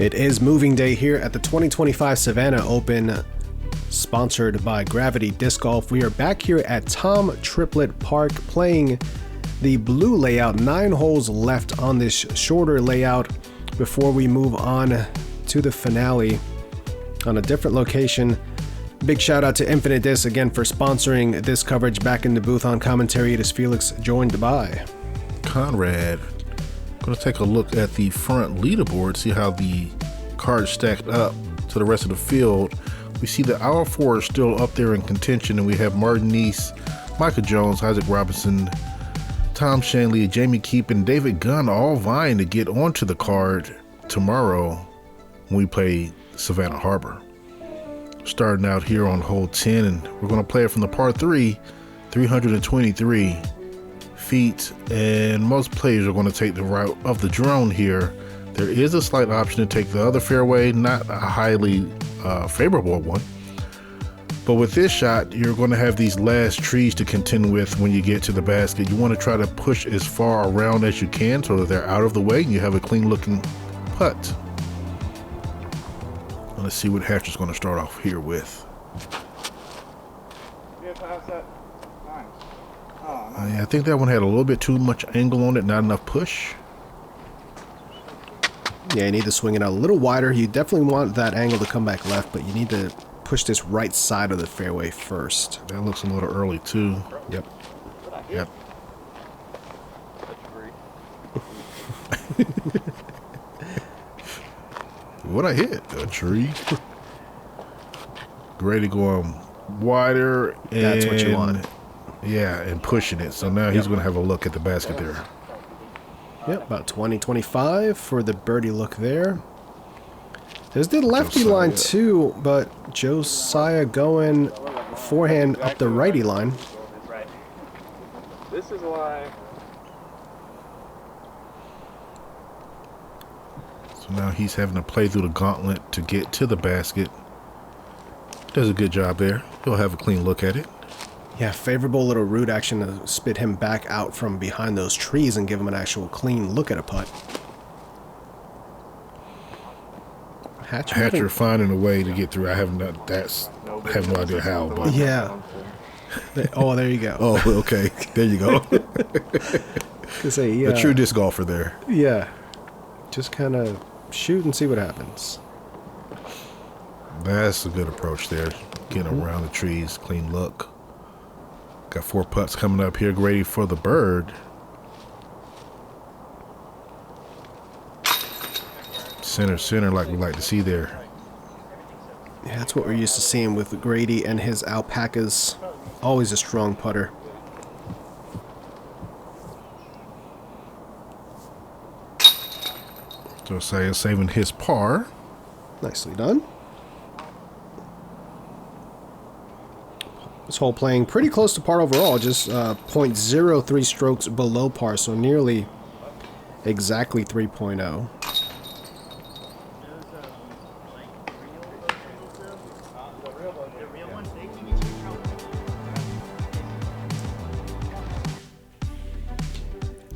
It is moving day here at the 2025 Savannah Open, sponsored by Gravity Disc Golf. We are back here at Tom Triplett Park playing the blue layout. 9 holes left on this shorter layout before we move on to the finale on a different location. Big shout out to Infinite Disc again for sponsoring this coverage. Back in the booth on commentary, it is Felix, joined by Conrad. Going to take a look at the front leaderboard, see how the cards stacked up to the rest of the field. We see that our 4 are still up there in contention, and we have Martin Neese, Michael Jones, Isaac Robinson, Tom Shanley, Jamie Keep, and David Gunn all vying to get onto the card tomorrow when we play Savannah Harbor. Starting out here on hole 10, and we're going to play it from the par 3, 323 feet, and most players are going to take the route of the drone here. There is a slight option to take the other fairway, not a highly favorable one, but with this shot you're going to have these last trees to contend with when you get to the basket. You want to try to push as far around as you can so that they're out of the way and you have a clean looking putt. Let's see what Hatcher's going to start off here with. Yeah, I think that one had a little bit too much angle on it, not enough push. Yeah, you need to swing it out a little wider. You definitely want that angle to come back left, but you need to push this right side of the fairway first. That looks a little early too. Yep. Yep. What I hit? A tree. Grady going wider. And that's what you want. Yeah, and pushing it. So now he's going to have a look at the basket there. Yep, about 20-25 for the birdie look there. There's the lefty Josiah line too, but Josiah going forehand up the righty line. This is why. So now he's having to play through the gauntlet to get to the basket. Does a good job there. He'll have a clean look at it. Yeah, favorable little root action to spit him back out from behind those trees and give him an actual clean look at a putt. Hatcher finding a way to get through. I have no idea how. But yeah. Oh, there you go. Oh, okay. There you go. Say, a true disc golfer there. Yeah. Just kind of shoot and see what happens. That's a good approach there. Getting around the trees, clean look. Got 4 putts coming up here. Grady for the bird. Center like we like to see there. Yeah, that's what we're used to seeing with Grady and his alpacas. Always a strong putter. Josiah saving his par. Nicely done. This hole playing pretty close to par overall, just 0.03 strokes below par, so nearly exactly 3.0.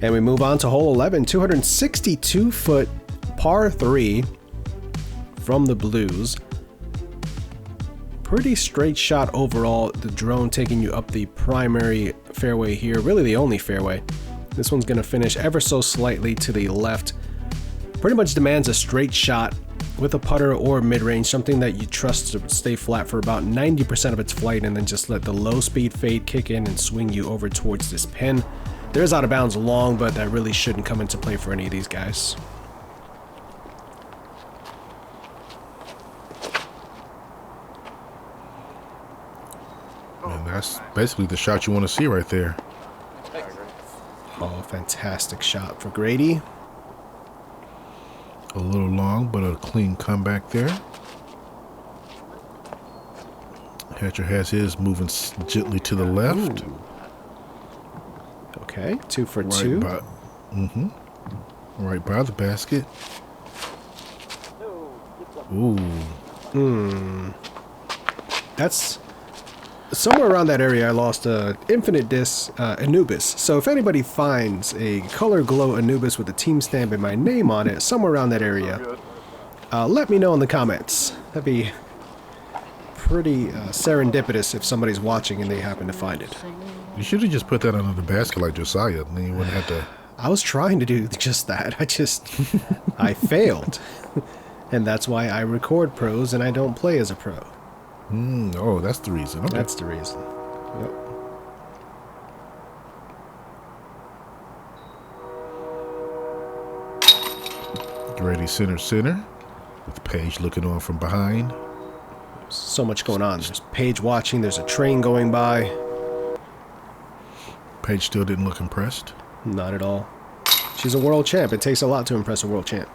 And we move on to hole 11, 262-foot par 3 from the blues. Pretty straight shot overall. The drone taking you up the primary fairway here, really the only fairway. This one's going to finish ever so slightly to the left. Pretty much demands a straight shot with a putter or mid-range, something that you trust to stay flat for about 90% of its flight, and then just let the low speed fade kick in and swing you over towards this pin. There's out of bounds long, but that really shouldn't come into play for any of these guys. And that's basically the shot you want to see right there. Oh, fantastic shot for Grady. A little long, but a clean comeback there. Hatcher has his moving gently to the left. Ooh. Okay, 2 for 2. Right by the basket. Ooh. That's somewhere around that area. I lost a Infinite Disc Anubis. So if anybody finds a Color Glow Anubis with a team stamp and my name on it, somewhere around that area, let me know in the comments. That'd be pretty serendipitous if somebody's watching and they happen to find it. You should have just put that under the basket like Josiah, and then you wouldn't have to... I was trying to do just that. I failed. And that's why I record pros and I don't play as a pro. Oh, that's the reason. Okay. That's the reason. Yep. Grady center, with Paige looking on from behind. So much going on. There's Paige watching. There's a train going by. Paige still didn't look impressed. Not at all. She's a world champ. It takes a lot to impress a world champ.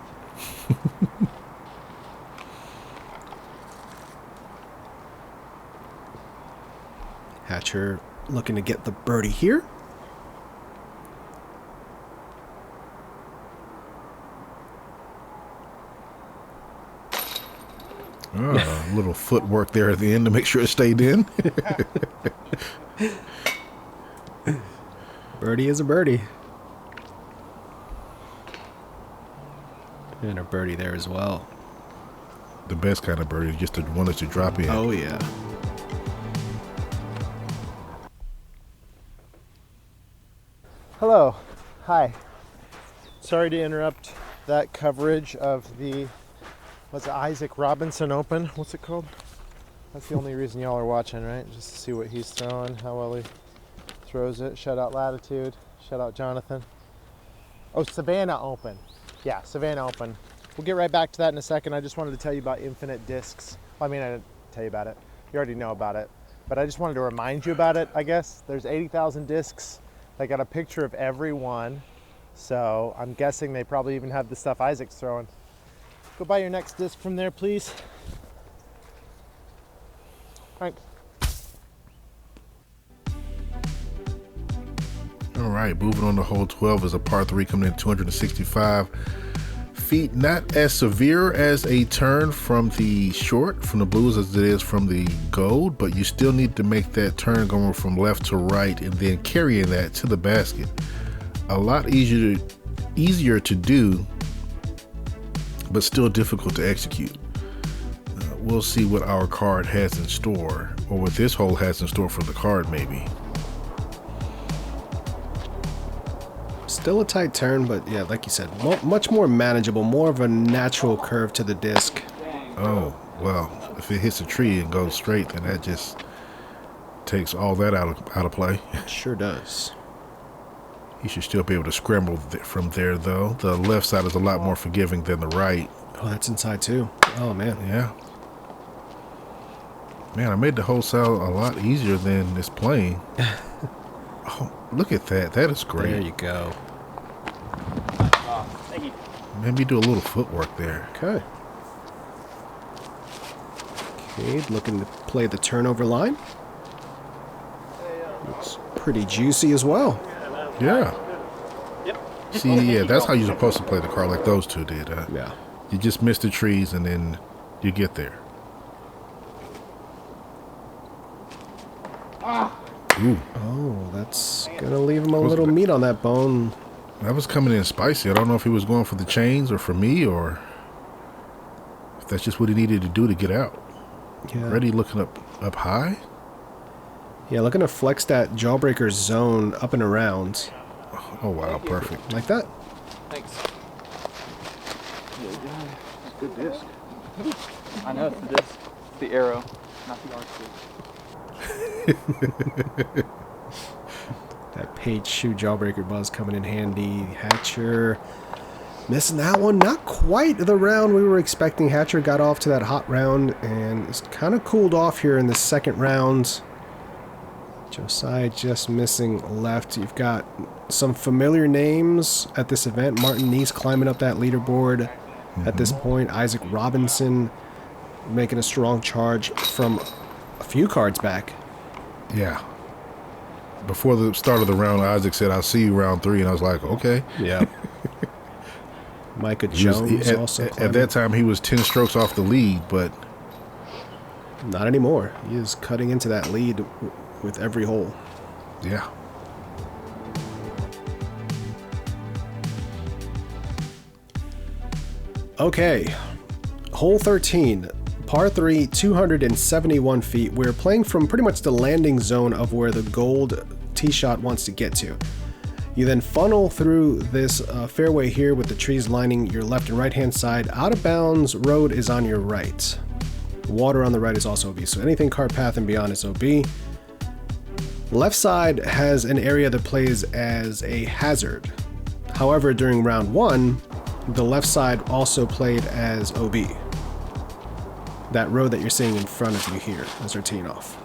Hatcher looking to get the birdie here. Oh, a little footwork there at the end to make sure it stayed in. Birdie is a birdie. And a birdie there as well. The best kind of birdie, just the one that you drop in. Oh, yeah. Hello. Hi. Sorry to interrupt that coverage of the, what's it, Isaac Robinson Open? What's it called? That's the only reason y'all are watching, right? Just to see what he's throwing, how well he throws it. Shout out Latitude. Shout out Jonathan. Oh, Savannah Open. Yeah, Savannah Open. We'll get right back to that in a second. I just wanted to tell you about infinite discs. Well, I mean, I didn't tell you about it. You already know about it. But I just wanted to remind you about it, I guess. There's 80,000 discs. I got a picture of every one. So I'm guessing they probably even have the stuff Isaac's throwing. Go buy your next disc from there, please. Thanks. All right, moving on to hole 12 is a par 3 coming in 265 feet. Not as severe as a turn from the short, from the blues, as it is from the gold, but you still need to make that turn going from left to right and then carrying that to the basket. A lot easier to do, but still difficult to execute. We'll see what our card has in store, or what this hole has in store for the card, maybe. Still a tight turn, but yeah, like you said, much more manageable, more of a natural curve to the disc. Oh, well, if it hits a tree and goes straight, then that just takes all that out of play. It sure does. You should still be able to scramble from there, though. The left side is a lot more forgiving than the right. Oh, that's inside too. Oh, man. Yeah. Man, I made the whole sound a lot easier than it's playing. Oh, look at that. That is great. There you go. Thank you. Maybe do a little footwork there. Okay. Cade looking to play the turnover line. Looks pretty juicy as well. Yeah. See, yeah, that's how you're supposed to play the card, like those two did. Yeah. You just miss the trees and then you get there. Ooh. Oh, that's gonna leave him a little meat on that bone. That was coming in spicy. I don't know if he was going for the chains or for me, or if that's just what he needed to do to get out. Yeah. Ready looking up high? Yeah, looking to flex that jawbreaker zone up and around. Oh, wow, perfect. Like that. Thanks. Good disc. I know it's the disc. It's the arrow, not the arc. That Paige Shue jawbreaker buzz coming in handy. Hatcher missing that one. Not quite the round we were expecting. Hatcher got off to that hot round and it's kind of cooled off here in the second round. Josiah just missing left. You've got some familiar names at this event. Martin Neese climbing up that leaderboard at this point. Isaac Robinson making a strong charge from a few cards back. Yeah. Before the start of the round, Isaac said, "I'll see you round 3," and I was like, okay. Yeah. Micah Jones also climbing. At that time, he was 10 strokes off the lead, but not anymore. He is cutting into that lead with every hole. yeah. Okay. hole 13, par 3, 271 feet. We're playing from pretty much the landing zone of where the gold tee shot wants to get to. You then funnel through this fairway here with the trees lining your left and right hand side. Out of bounds road is on your right. Water on the right is also OB, so anything cart path and beyond is OB. Left side has an area that plays as a hazard. However, during round 1, the left side also played as OB. That road that you're seeing in front of you here as they're teeing off.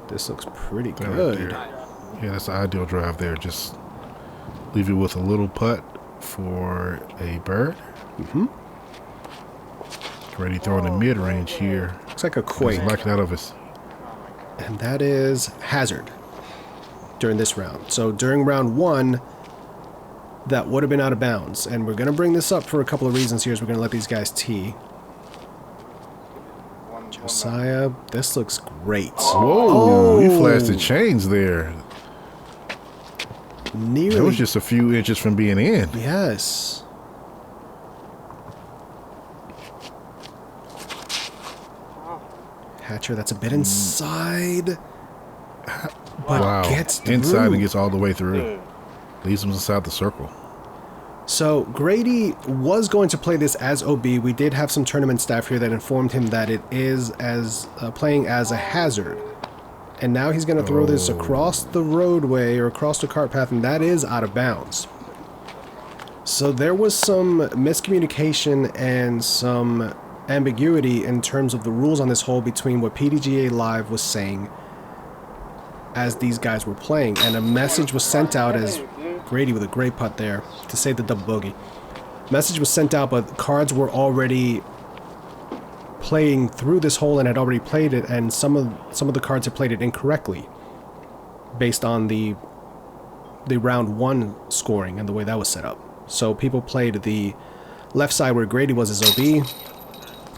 This looks pretty good. Yeah, that's the ideal drive there. Just leave you with a little putt for a bird. Grady throwing the mid-range here. Looks like a quake. He's knocking out of his. And that is hazard during this round. So during round 1, that would have been out of bounds. And we're going to bring this up for a couple of reasons here as we're going to let these guys tee. Josiah, this looks great. Whoa, he flashed the chains there. Nearly. It was just a few inches from being in. Yes. Hatcher, that's a bit inside. But Wow. gets through. Inside and gets all the way through. Leaves him inside the circle. So Grady was going to play this as OB. We did have some tournament staff here that informed him that it is as playing as a hazard. And now he's going to throw this across the roadway or across the cart path, and that is out of bounds. So there was some miscommunication and some ambiguity in terms of the rules on this hole between what PDGA Live was saying as these guys were playing. And a message was sent out as Grady with a great putt there to save the double bogey. Message was sent out, but cards were already playing through this hole and had already played it, and some of the cards had played it incorrectly based on the round 1 scoring and the way that was set up. So people played the left side where Grady was as OB,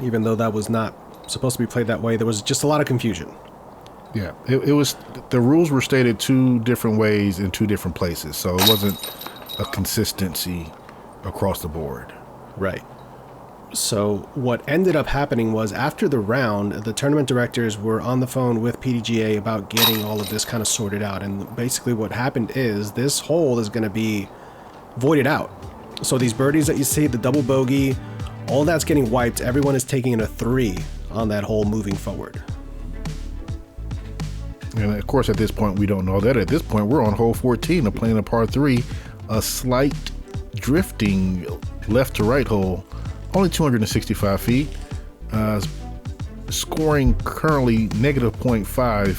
even though that was not supposed to be played that way. There was just a lot of confusion. Yeah, it was, the rules were stated 2 different ways in 2 different places, so it wasn't a consistency across the board. Right. So what ended up happening was after the round, the tournament directors were on the phone with PDGA about getting all of this kind of sorted out, and basically what happened is this hole is going to be voided out. So these birdies that you see, the double bogey, all that's getting wiped. Everyone is taking in a 3 on that hole moving forward. And of course, at this point, we don't know that. At this point, we're on hole 14 of playing a par 3, a slight drifting left to right hole, only 265 feet, scoring currently -0.5,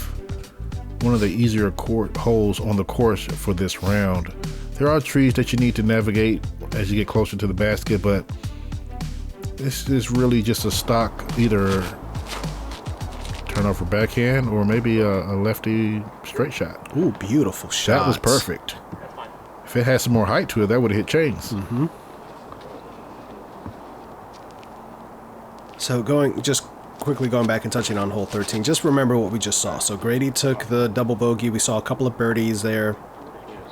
one of the easier holes on the course for this round. There are trees that you need to navigate as you get closer to the basket, but this is really just a stock either turnover backhand or maybe a lefty straight shot. Ooh, beautiful shot. That was perfect. If it had some more height to it, that would have hit chains. So just quickly going back and touching on hole 13, just remember what we just saw. So Grady took the double bogey. We saw a couple of birdies there,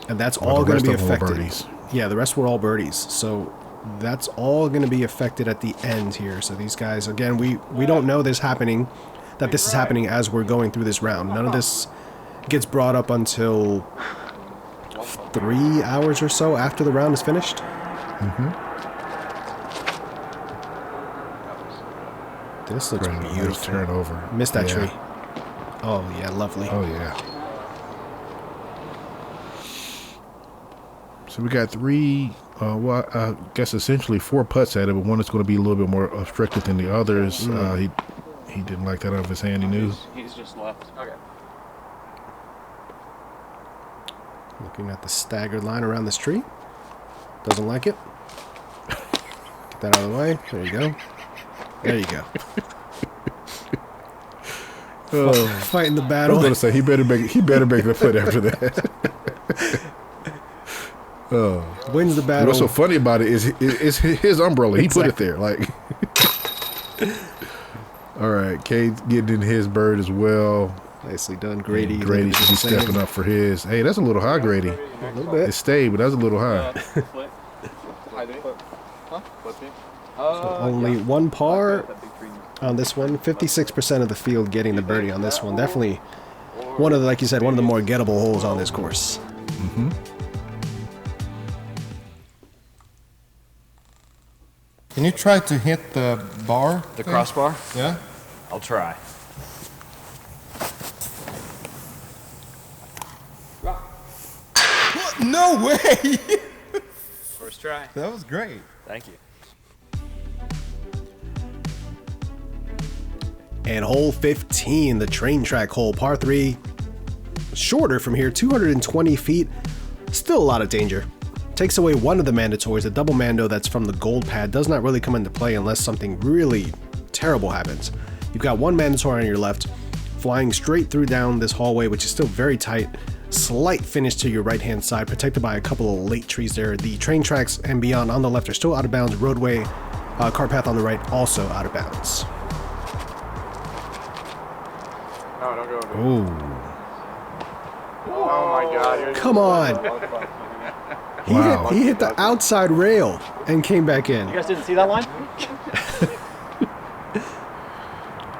and that's all going to be affected. Yeah, the rest were all birdies. So that's all going to be affected at the end here. So these guys, again, we don't know this happening, that this is happening as we're going through this round. None of this gets brought up until 3 hours or so after the round is finished. This looks beautiful. Turnover. Missed that tree. Oh, yeah, lovely. Oh, yeah. So we got 3, well, I guess essentially 4 putts at it, but one is going to be a little bit more obstructed than the others. He didn't like that out of his hand, he knew. He's just left. Okay. Looking at the staggered line around this tree. Doesn't like it. Get that out of the way. There you go. There you go. Fighting the I battle. was going to say, he better make the putt after that. Wins the battle. What's so funny about it is it's his umbrella. He put it there. Like, all right, Kade's getting in his bird as well. Nicely done, Grady. Grady should be stepping up for his. Hey, that's a little high, Grady. A little bit. It stayed, but that's a little high. Flippy. So only one par on this one. 56% of the field getting the birdie on this one. Definitely one of the, like you said, one of the more gettable holes on this course. Mm-hmm. Can you try to hit the bar? The crossbar? Yeah. I'll try. What? No way! First try. That was great. Thank you. And hole 15, the train track hole, par 3. Shorter from here, 220 feet. Still a lot of danger. Takes away one of the mandatories. The double mando that's from the gold pad does not really come into play unless something really terrible happens. You've got one mandatory on your left, flying straight through down this hallway, which is still very tight. Slight finish to your right-hand side, protected by a couple of late trees there. The train tracks and beyond on the left are still out of bounds. Roadway, car path on the right, also out of bounds. No, don't go over. Oh. Oh my God. Come on. Wow. He hit the outside rail and came back in. You guys didn't see that line?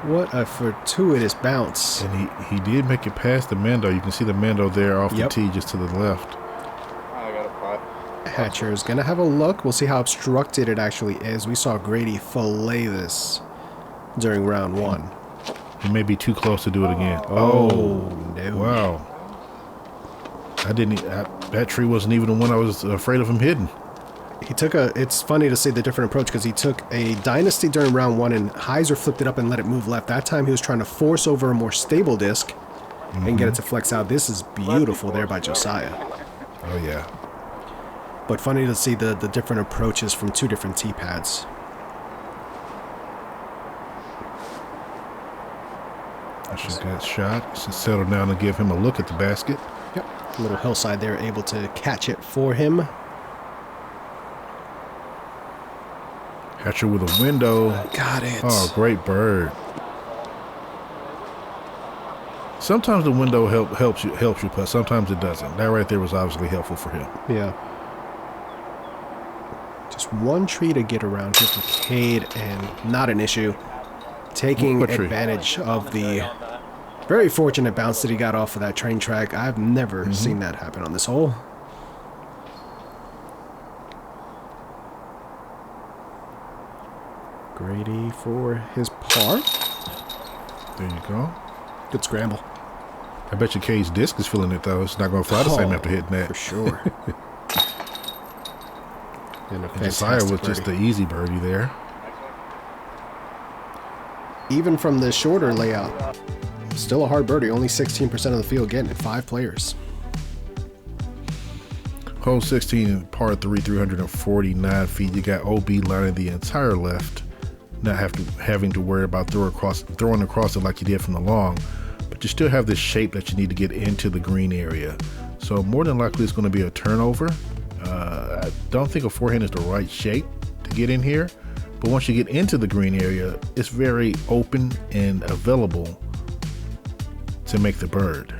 What a fortuitous bounce. And he did make it past the Mando. You can see the Mando there off Yep. the tee just to the left. I got a putt. Hatcher is going to have a look. We'll see how obstructed it actually is. We saw Grady fillet this during round 1. He may be too close to do it again. Oh, no. Wow. That tree wasn't even the one I was afraid of him hitting. He took it's funny to see the different approach because he took a Dynasty during round 1 and Heiser flipped it up and let it move left. That time he was trying to force over a more stable disc and get it to flex out. This is beautiful there by Josiah. Oh, yeah. But funny to see the different approaches from 2 different tee pads. That's a good shot. Should settle down and give him a look at the basket. Yep. A little hillside there, able to catch it for him. Hatcher with a window. Got it. Oh, great bird. Sometimes the window helps you putt. Sometimes it doesn't. That right there was obviously helpful for him. Yeah. Just one tree to get around here for Kade and not an issue. Taking What tree? advantage of the very fortunate bounce that he got off of that train track. I've never seen that happen on this hole. Grady for his par. There you go. Good scramble. I bet you K's disc is feeling it, though. It's not going to fly the same after hitting that. For sure. And a And Josiah was fantastic just birdie. the easy birdie there. Even from the shorter layout, still a hard birdie. Only 16% of the field getting it. 5 players. Hole 16, par 3, 349 feet. You got OB lining the entire left. Not having to worry about throwing across it like you did from the long. But you still have this shape that you need to get into the green area. So more than likely it's going to be a turnover. I don't think a forehand is the right shape to get in here. But once you get into the green area, it's very open and available to make the bird.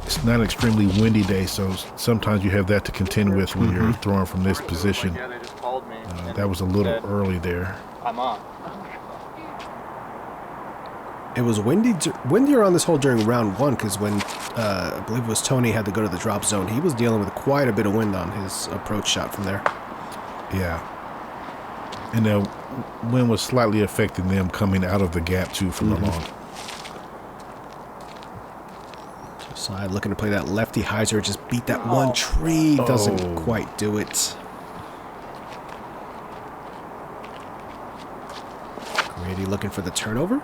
It's not an extremely windy day, so sometimes you have that to contend with when you're throwing from this position. Yeah, they just called me. That was a little early there. I'm on. It was windier on this hole during round 1 because when I believe it was Tony had to go to the drop zone, he was dealing with quite a bit of wind on his approach shot from there. Yeah. And the wind was slightly affecting them coming out of the gap too from the long. Josiah looking to play that lefty. Heiser just beat that one tree. Doesn't quite do it. Grady looking for the turnover.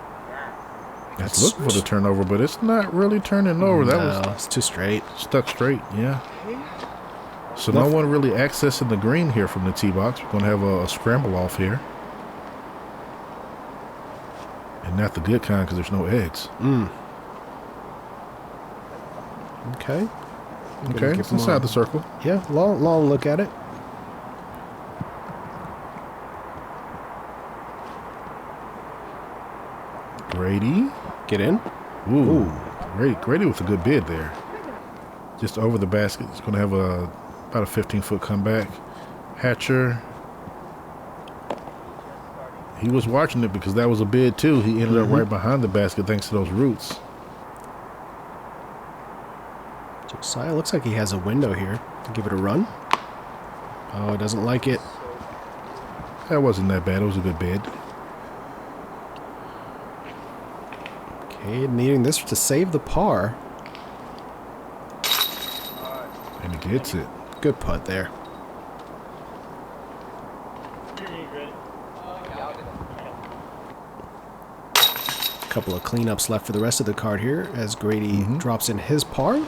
It's looking for the turnover, but it's not really turning over. That No, was it's too straight. stuck straight, yeah. So no one really accessing the green here from the tee box. We're going to have a scramble off here. And not the good kind because there's no eggs. Okay. Okay, it's inside the circle. Yeah, long look at it. Grady. Get in. Ooh. Grady with a good bid there. Just over the basket. It's going to have About a 15-foot comeback. Hatcher. He was watching it because that was a bid too. He ended up right behind the basket thanks to those roots. Josiah looks like he has a window here. Give it a run. Oh, it doesn't like it. That wasn't that bad. It was a good bid. Kade needing this to save the par. And he gets it. Good putt there. Couple of cleanups left for the rest of the card here as Grady drops in his par.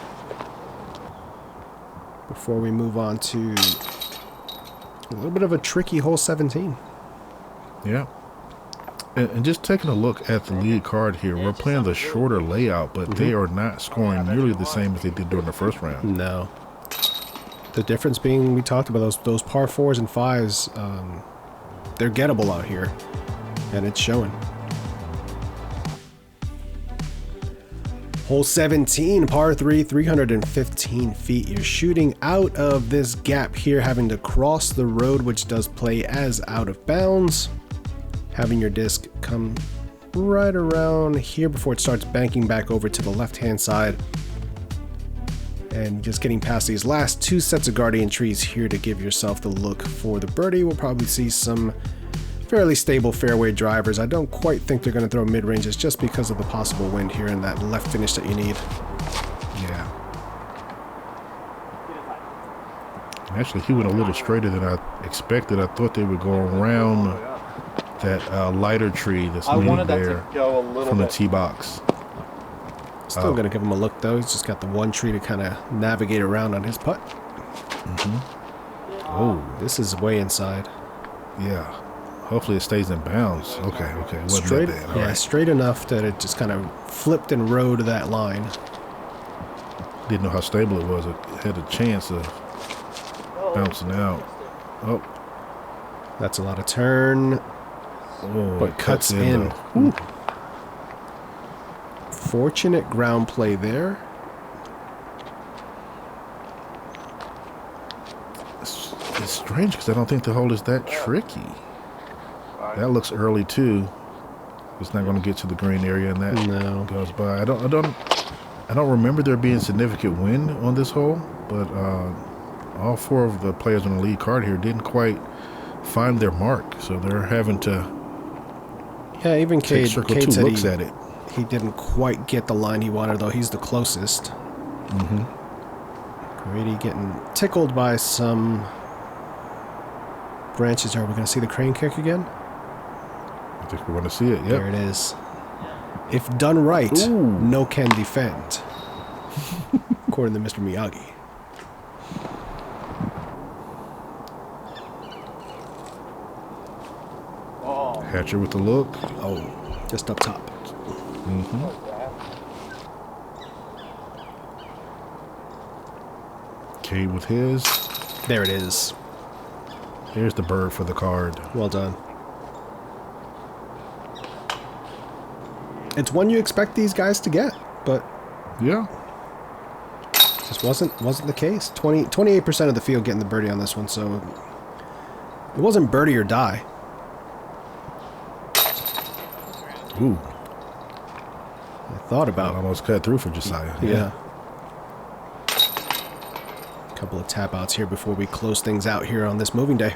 Before we move on to a little bit of a tricky hole 17. Yeah. And just taking a look at the lead card here, we're playing the shorter layout, but they are not scoring nearly the same as they did during the first round. No. The difference being, we talked about those par 4s and 5s, they're gettable out here, and it's showing. Hole 17, par 3, 315 feet. You're shooting out of this gap here, having to cross the road, which does play as out of bounds. Having your disc come right around here before it starts banking back over to the left-hand side. And just getting past these last 2 sets of guardian trees here to give yourself the look for the birdie. We'll probably see some fairly stable fairway drivers. I don't quite think they're going to throw mid-ranges just because of the possible wind here and that left finish that you need. Yeah. Actually, he went a little straighter than I expected. I thought they would go around that lighter tree that's leading there from the tee box. Still going to give him a look, though. He's just got the one tree to kind of navigate around on his putt. Oh, this is way inside. Yeah. Hopefully it stays in bounds. Okay. It wasn't Straight, that bad. All yeah, right. straight enough that it just kind of flipped and rode that line. Didn't know how stable it was. It had a chance of bouncing out. Oh. That's a lot of turn, Oh, but it cuts in. though. Fortunate ground play there. It's strange because I don't think the hole is that tricky. That looks early too. It's not going to get to the green area, and that goes by. I don't remember there being significant wind on this hole, but all 4 of the players on the lead card here didn't quite find their mark, so they're having to Even take Kade said looks at it. he didn't quite get the line he wanted, though he's the closest. Grady getting tickled by some branches. Are we going to see the crane kick again? I think we're going to see it. There Yep. it is. If done right, no can defend. According to Mr. Miyagi. Hatcher with the look. Oh, just up top. Kade with his. There it is. Here's the bird for the card. Well done. It's one you expect these guys to get, but Yeah. just wasn't the case. 28% of the field getting the birdie on this one, so it wasn't birdie or die. Ooh. I thought about Almost cut through for Josiah. Yeah. Couple of tap outs here before we close things out here on this moving day.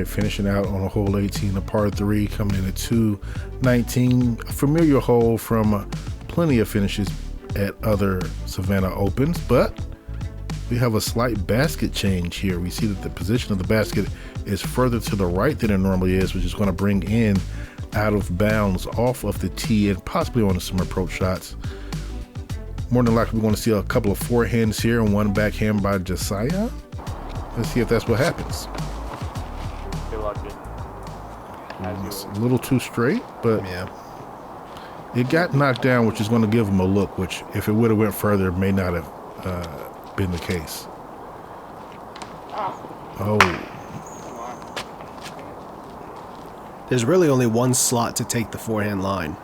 Finishing out on a hole 18, a par 3, coming in at 219. A familiar hole from plenty of finishes at other Savannah Opens, but We have a slight basket change here. We see that the position of the basket is further to the right than it normally is, which is going to bring in out of bounds off of the tee and possibly on some approach shots. More than likely, we're going to see a couple of forehands here and one backhand by Josiah. Let's see if that's what happens. Good luck, dude. It's a little too straight, but Yeah. it got knocked down, which is going to give him a look, which if it would have went further, may not have been the case. Oh, There's really only one slot to take the forehand line.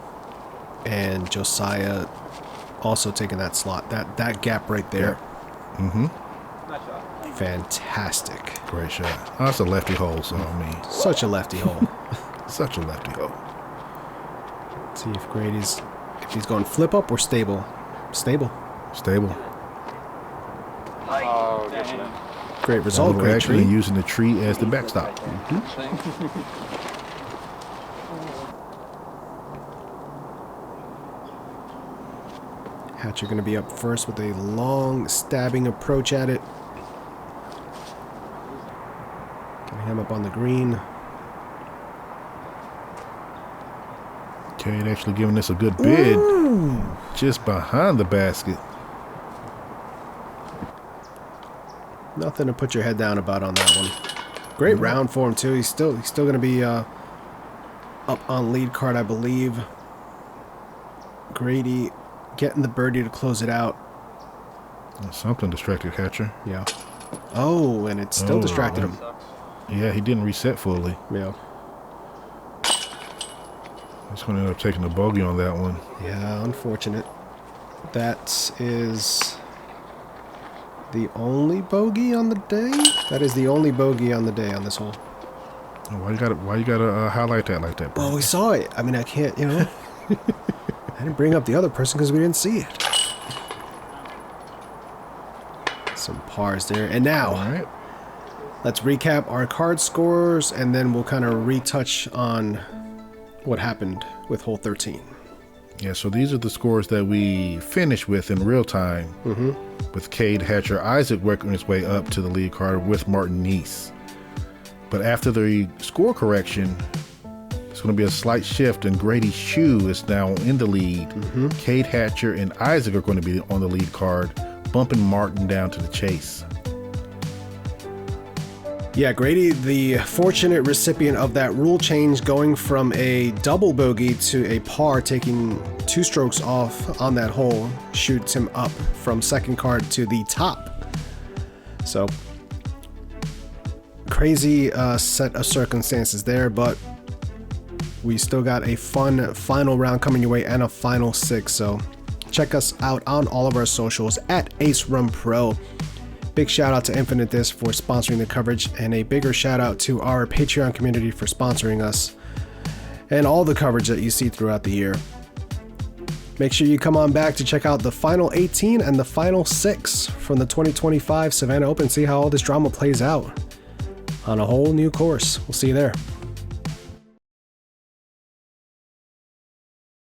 And Josiah also taking that slot. That gap right there. mm-hmm. Nice shot. Fantastic. Great shot. Oh, that's a lefty hole, so I mean, Such a lefty hole. such a lefty hole. Let's see if he's going flip up or stable. Stable. Stable. Oh, good shot. Great So result. we're Great actually tree. using the tree as the backstop. Hatcher going to be up first with a long stabbing approach at it. Getting him up on the green. Kade actually giving this a good bid. Just behind the basket. Nothing to put your head down about on that one. Great round for him too. He's still going to be up on lead card, I believe. Grady getting the birdie to close it out. Something distracted Hatcher. Yeah. Oh, and it still distracted him. Yeah, he didn't reset fully. Yeah. He's going to end up taking a bogey on that one. Yeah, unfortunate. That is the only bogey on the day? That is the only bogey on the day on this hole. Why you gotta highlight that like that, bro? Well, we saw it. I mean, I can't, you know. I didn't bring up the other person because we didn't see it. Some pars there. And now, All right. let's recap our card scores, and then we'll kind of retouch on what happened with hole 13. Yeah, so these are the scores that we finished with in real time. With Kade, Hatcher, Isaac working his way up to the lead card with Martin Neese. But after the score correction, it's going to be a slight shift, and Grady Shue is now in the lead. Kade, Hatcher, and Isaac are going to be on the lead card, bumping Martin down to the chase. Yeah, Grady, the fortunate recipient of that rule change, going from a double bogey to a par, taking 2 strokes off on that hole, shoots him up from second card to the top. So, crazy set of circumstances there, but we still got a fun final round coming your way and a final 6. So, check us out on all of our socials at Ace Run Pro. Big shout out to Infinite Disc for sponsoring the coverage, and a bigger shout out to our Patreon community for sponsoring us and all the coverage that you see throughout the year. Make sure you come on back to check out the final 18 and the final 6 from the 2025 Savannah Open. See how all this drama plays out on a whole new course. We'll see you there.